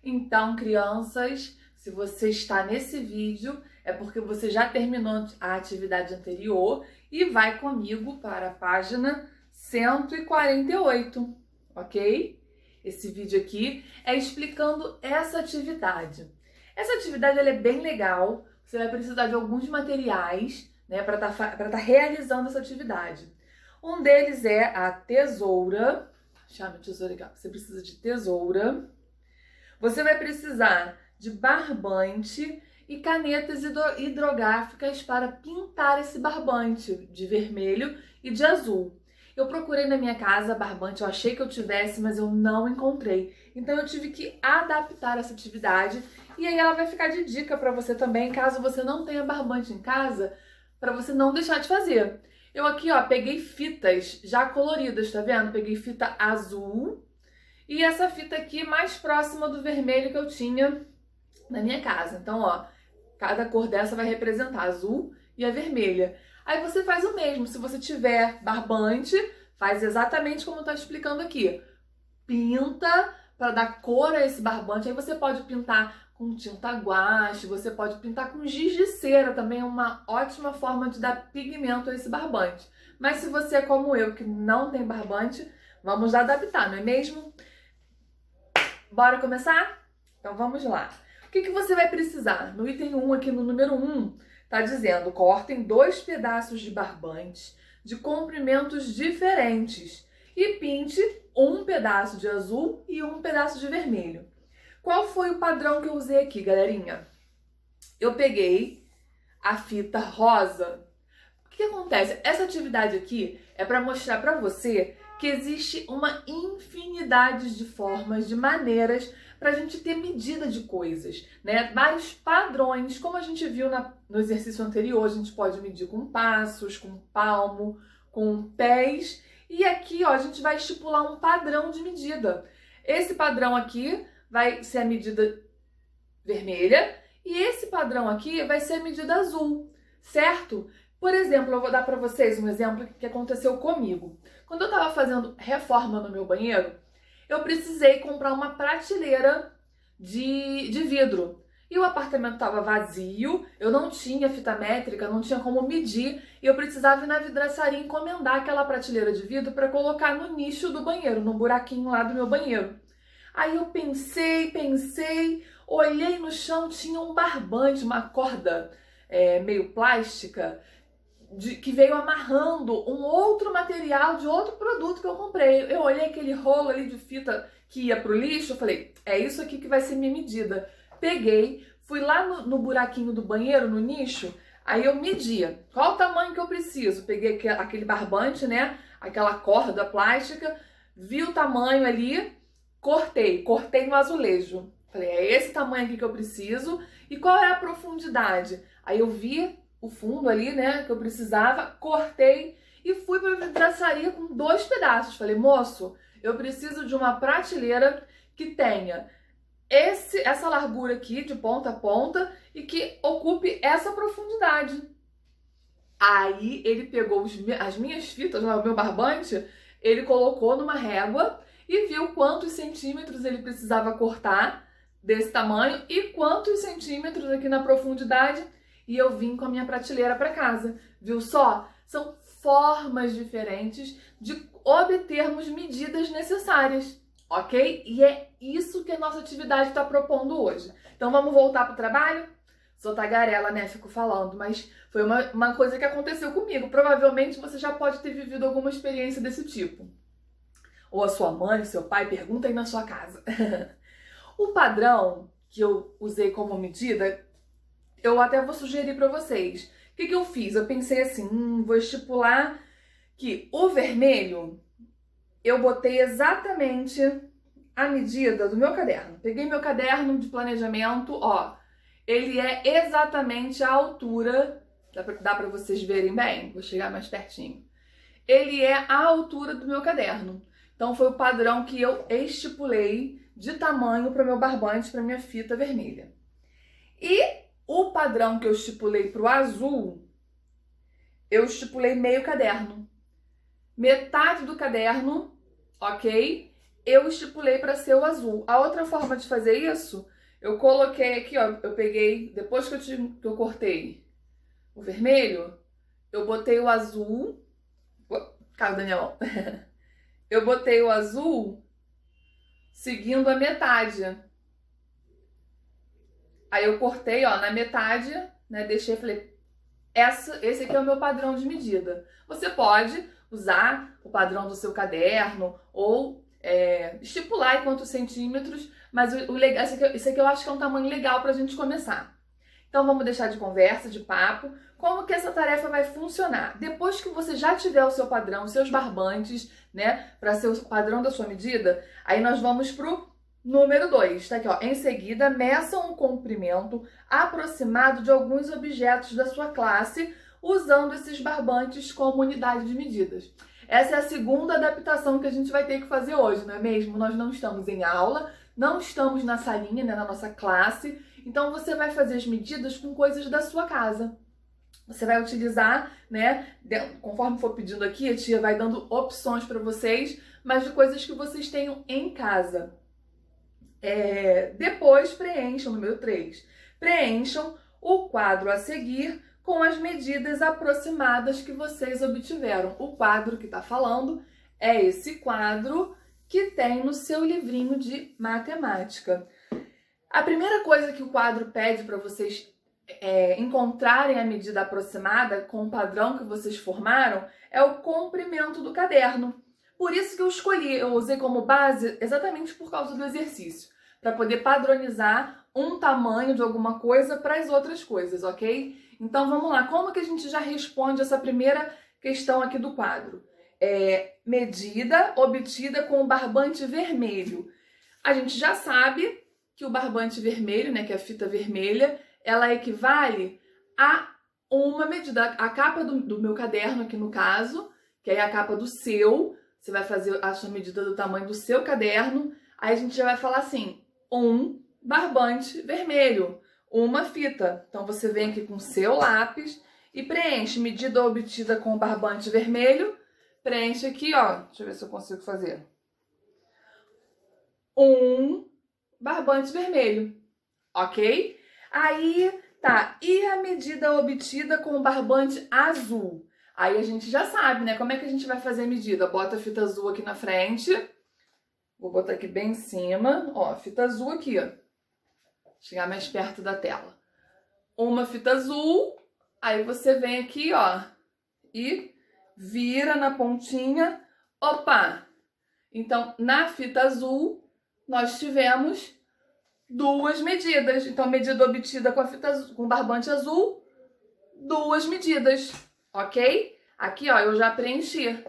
Então, crianças, se você está nesse vídeo, é porque você já terminou a atividade anterior e vai comigo para a página 148, ok? Esse vídeo aqui é explicando essa atividade. Essa atividade ela é bem legal, você vai precisar de alguns materiais, né, para tá realizando essa atividade. Um deles é a tesoura. Chama a tesoura aqui, ó. Você precisa de tesoura. Você vai precisar de barbante e canetas hidrográficas para pintar esse barbante de vermelho e de azul. Eu procurei na minha casa barbante, eu achei que eu tivesse, mas eu não encontrei. Então eu tive que adaptar essa atividade e aí ela vai ficar de dica para você também, caso você não tenha barbante em casa, para você não deixar de fazer. Eu aqui, ó, peguei fitas já coloridas, tá vendo? Peguei fita azul e essa fita aqui mais próxima do vermelho que eu tinha na minha casa. Então, ó, cada cor dessa vai representar a azul e a vermelha. Aí você faz o mesmo. Se você tiver barbante, faz exatamente como tá explicando aqui. Pinta para dar cor a esse barbante. Aí você pode pintar com tinta guache, você pode pintar com giz de cera, também é uma ótima forma de dar pigmento a esse barbante. Mas se você é como eu, que não tem barbante, vamos adaptar, não é mesmo? Bora começar? Então vamos lá. O que você vai precisar? No item 1, aqui no número 1, tá dizendo: cortem 2 pedaços de barbante de comprimentos diferentes e pinte um pedaço de azul e um pedaço de vermelho. Qual foi o padrão que eu usei aqui, galerinha? Eu peguei a fita rosa. O que acontece? Essa atividade aqui é para mostrar para você que existe uma infinidade de formas, de maneiras para a gente ter medida de coisas, né? Vários padrões, como a gente viu no exercício anterior, a gente pode medir com passos, com palmo, com pés, e aqui, ó, a gente vai estipular um padrão de medida. Esse padrão aqui vai ser a medida vermelha e esse padrão aqui vai ser a medida azul, certo? Por exemplo, eu vou dar para vocês um exemplo que aconteceu comigo. Quando eu estava fazendo reforma no meu banheiro, eu precisei comprar uma prateleira de vidro. E o apartamento estava vazio, eu não tinha fita métrica, não tinha como medir, e eu precisava ir na vidraçaria encomendar aquela prateleira de vidro para colocar no nicho do banheiro, no buraquinho lá do meu banheiro. Aí eu pensei, olhei no chão, tinha um barbante, uma corda meio plástica, que veio amarrando um outro material de outro produto que eu comprei. Eu olhei aquele rolo ali de fita que ia pro lixo, eu falei, é isso aqui que vai ser minha medida. Peguei, fui lá no buraquinho do banheiro, no nicho, aí eu media qual o tamanho que eu preciso. Peguei aquele barbante, né, aquela corda plástica, vi o tamanho ali, cortei no azulejo. Falei, é esse tamanho aqui que eu preciso. E qual é a profundidade? Aí eu vi o fundo ali, né, que eu precisava, cortei e fui para a vidraçaria com 2 pedaços. Falei, moço, eu preciso de uma prateleira que tenha essa largura aqui, de ponta a ponta, e que ocupe essa profundidade. Aí ele pegou as minhas fitas, o meu barbante, ele colocou numa régua e viu quantos centímetros ele precisava cortar desse tamanho e quantos centímetros aqui na profundidade, e eu vim com a minha prateleira para casa. Viu só? São formas diferentes de obtermos medidas necessárias, ok? E é isso que a nossa atividade está propondo hoje. Então vamos voltar para o trabalho? Sou tagarela, né? Fico falando, mas foi uma coisa que aconteceu comigo. Provavelmente você já pode ter vivido alguma experiência desse tipo. Ou a sua mãe, seu pai, pergunta aí na sua casa. O padrão que eu usei como medida, eu até vou sugerir para vocês. O que eu fiz? Eu pensei assim, vou estipular que o vermelho, eu botei exatamente a medida do meu caderno. Peguei meu caderno de planejamento, ó, ele é exatamente a altura, dá para vocês verem bem? Vou chegar mais pertinho. Ele é a altura do meu caderno. Então foi o padrão que eu estipulei de tamanho para o meu barbante, para minha fita vermelha. E o padrão que eu estipulei para o azul, eu estipulei meio caderno. Metade do caderno, ok? eu estipulei para ser o azul. A outra forma de fazer isso, eu coloquei aqui, ó, eu peguei, depois que eu cortei o vermelho, eu botei o azul, caiu da minha mão. Eu botei o azul seguindo a metade. Aí eu cortei, ó, na metade, né, deixei, falei, esse aqui é o meu padrão de medida. Você pode usar o padrão do seu caderno ou estipular em quantos centímetros, mas o legal, esse aqui eu acho que é um tamanho legal pra gente começar. Então vamos deixar de conversa, de papo. Como que essa tarefa vai funcionar? Depois que você já tiver o seu padrão, os seus barbantes, né, para ser o padrão da sua medida, aí nós vamos pro número 2, tá aqui, ó. Em seguida, meçam um comprimento aproximado de alguns objetos da sua classe, usando esses barbantes como unidade de medidas. Essa é a segunda adaptação que a gente vai ter que fazer hoje, não é mesmo? Nós não estamos em aula, não estamos na salinha, né, na nossa classe, então você vai fazer as medidas com coisas da sua casa. Você vai utilizar, né, conforme for pedindo aqui, a tia vai dando opções para vocês, mas de coisas que vocês tenham em casa. Depois preencham, número 3, preencham o quadro a seguir com as medidas aproximadas que vocês obtiveram. O quadro que está falando é esse quadro que tem no seu livrinho de matemática. A primeira coisa que o quadro pede para vocês encontrarem a medida aproximada com o padrão que vocês formaram é o comprimento do caderno. Por isso que eu usei como base exatamente por causa do exercício, para poder padronizar um tamanho de alguma coisa para as outras coisas, ok? Então vamos lá, como que a gente já responde essa primeira questão aqui do quadro? Medida obtida com o barbante vermelho. A gente já sabe que o barbante vermelho, né, que é a fita vermelha, ela equivale a uma medida. A capa do meu caderno aqui no caso, que é a capa do seu, você vai fazer a sua medida do tamanho do seu caderno, aí a gente já vai falar assim, um barbante vermelho, uma fita. Então você vem aqui com o seu lápis e preenche medida obtida com o barbante vermelho, preenche aqui, ó, deixa eu ver se eu consigo fazer. Um barbante vermelho, ok? Aí, tá, e a medida obtida com o barbante azul? Aí a gente já sabe, né? Como é que a gente vai fazer a medida? Bota a fita azul aqui na frente. Vou botar aqui bem em cima. Ó, fita azul aqui, ó. Chegar mais perto da tela. Uma fita azul. Aí você vem aqui, ó. E vira na pontinha. Opa! Então, na fita azul, nós tivemos duas medidas. Então, medida obtida com a fita azul, com o barbante azul, duas medidas, ok? Aqui, ó, eu já preenchi.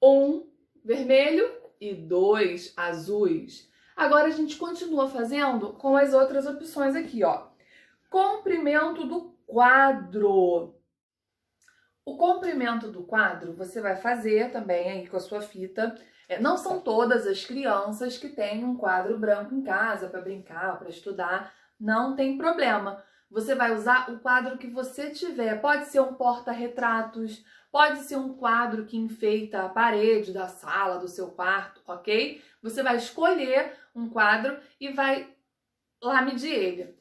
Um vermelho e dois azuis. Agora, a gente continua fazendo com as outras opções aqui, ó. Comprimento do quadro. O comprimento do quadro você vai fazer também aí com a sua fita. Não são todas as crianças que têm um quadro branco em casa para brincar, para estudar. Não tem problema. Você vai usar o quadro que você tiver. Pode ser um porta-retratos, pode ser um quadro que enfeita a parede da sala, do seu quarto, ok? Você vai escolher um quadro e vai lá medir ele.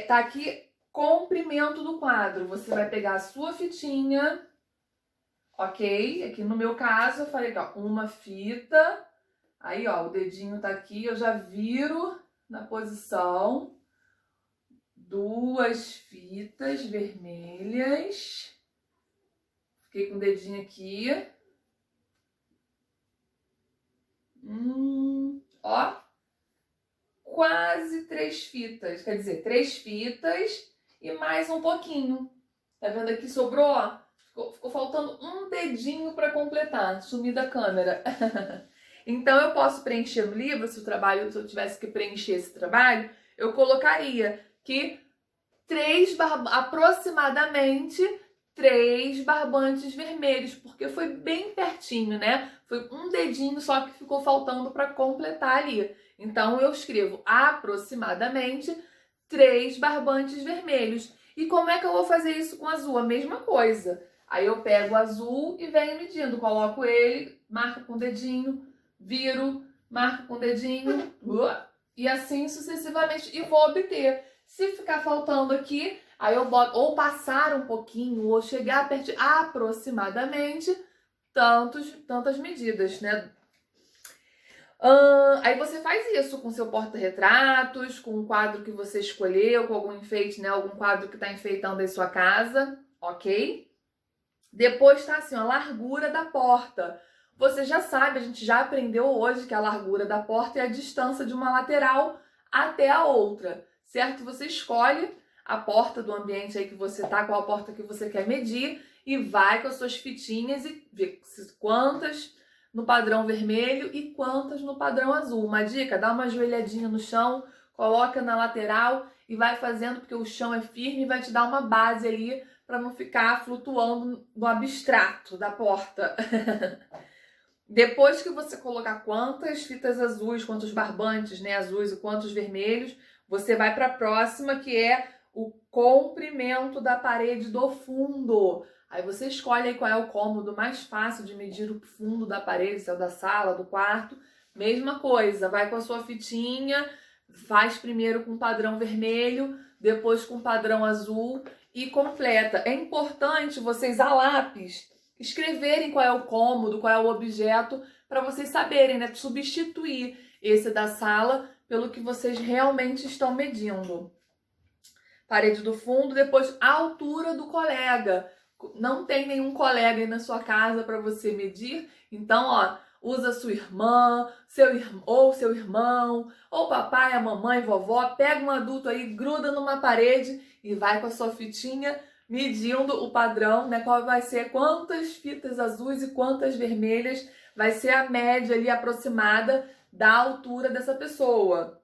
Tá aqui comprimento do quadro. Você vai pegar a sua fitinha, ok? Aqui no meu caso eu falei, ó, uma fita. Aí, ó, o dedinho tá aqui, eu já viro na posição. Duas fitas vermelhas. Fiquei com o dedinho aqui. Ó. Quase 3 fitas. Quer dizer, 3 fitas e mais um pouquinho. Tá vendo aqui? Sobrou, ó. Ficou faltando um dedinho para completar. Sumi da câmera. Então, eu posso preencher no livro, se eu tivesse que preencher esse trabalho, eu colocaria que aproximadamente 3 barbantes vermelhos, porque foi bem pertinho, né? Foi um dedinho só que ficou faltando para completar ali. Então, eu escrevo aproximadamente 3 barbantes vermelhos. E como é que eu vou fazer isso com azul? A mesma coisa. Aí eu pego o azul e venho medindo. Coloco ele, marco com o dedinho. viro, marco com o dedinho, e assim sucessivamente, e vou obter. Se ficar faltando aqui, aí eu boto, ou passar um pouquinho, ou chegar perto de aproximadamente tantas medidas, né? Aí você faz isso com seu porta-retratos, com um quadro que você escolheu, com algum enfeite, né? Algum quadro que está enfeitando aí sua casa, ok? Depois tá assim, ó, a largura da porta. Você já sabe, a gente já aprendeu hoje que a largura da porta é a distância de uma lateral até a outra, certo? Você escolhe a porta do ambiente aí que você tá, qual a porta que você quer medir, e vai com as suas fitinhas e vê quantas no padrão vermelho e quantas no padrão azul. Uma dica, dá uma ajoelhadinha no chão, coloca na lateral e vai fazendo, porque o chão é firme e vai te dar uma base ali para não ficar flutuando no abstrato da porta. Depois que você colocar quantas fitas azuis, quantos barbantes, né, azuis e quantos vermelhos, você vai para a próxima, que é o comprimento da parede do fundo. Aí você escolhe aí qual é o cômodo mais fácil de medir o fundo da parede, se é o da sala, do quarto. Mesma coisa, vai com a sua fitinha, faz primeiro com padrão vermelho, depois com padrão azul e completa. É importante vocês a lápis escreverem qual é o cômodo, qual é o objeto, para vocês saberem, né? Substituir esse da sala pelo que vocês realmente estão medindo. Parede do fundo, depois a altura do colega. Não tem nenhum colega aí na sua casa para você medir, então, ó, usa sua irmã, seu irmão, ou papai, a mamãe, vovó, pega um adulto aí, gruda numa parede e vai com a sua fitinha medindo o padrão, né? Qual vai ser, quantas fitas azuis e quantas vermelhas vai ser a média ali aproximada da altura dessa pessoa.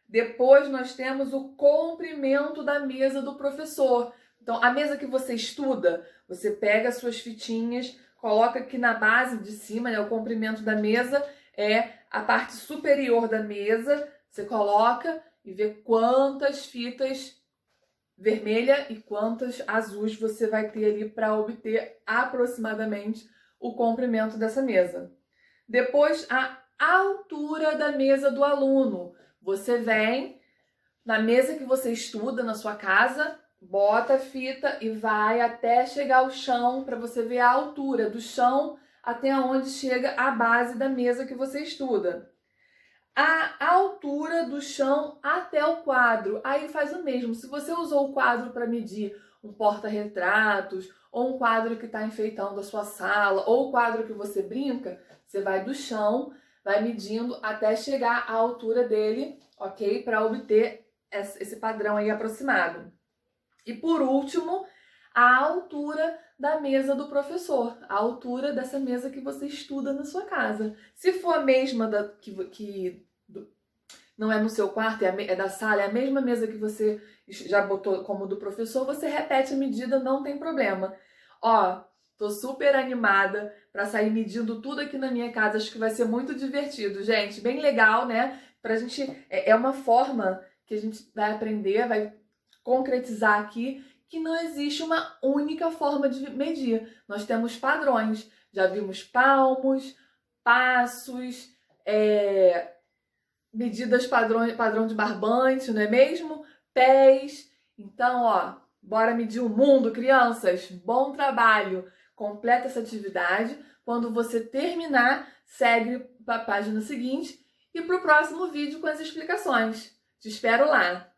Depois nós temos o comprimento da mesa do professor. Então, a mesa que você estuda, você pega as suas fitinhas, coloca aqui na base de cima, né? O comprimento da mesa é a parte superior da mesa. Você coloca e vê quantas fitas vermelha e quantas azuis você vai ter ali para obter aproximadamente o comprimento dessa mesa. Depois, a altura da mesa do aluno. Você vem na mesa que você estuda na sua casa, bota a fita e vai até chegar ao chão para você ver a altura do chão até onde chega a base da mesa que você estuda. A altura do chão até o quadro. Aí faz o mesmo. Se você usou o quadro para medir um porta-retratos, ou um quadro que está enfeitando a sua sala, ou o quadro que você brinca, você vai do chão, vai medindo até chegar à altura dele, ok? Para obter esse padrão aí aproximado. E por último, a altura da mesa do professor, a altura dessa mesa que você estuda na sua casa. Se for a mesma não é no seu quarto, é da sala, é a mesma mesa que você já botou como do professor, você repete a medida, não tem problema. Ó, tô super animada para sair medindo tudo aqui na minha casa, acho que vai ser muito divertido, gente, bem legal, né? Pra gente, é uma forma que a gente vai aprender, vai concretizar aqui, que não existe uma única forma de medir. Nós temos padrões, já vimos palmos, passos, medidas padrão de barbante, não é mesmo? Pés. Então, ó, bora medir o mundo, crianças. Bom trabalho. Completa essa atividade. Quando você terminar, segue para a página seguinte e para o próximo vídeo com as explicações. Te espero lá.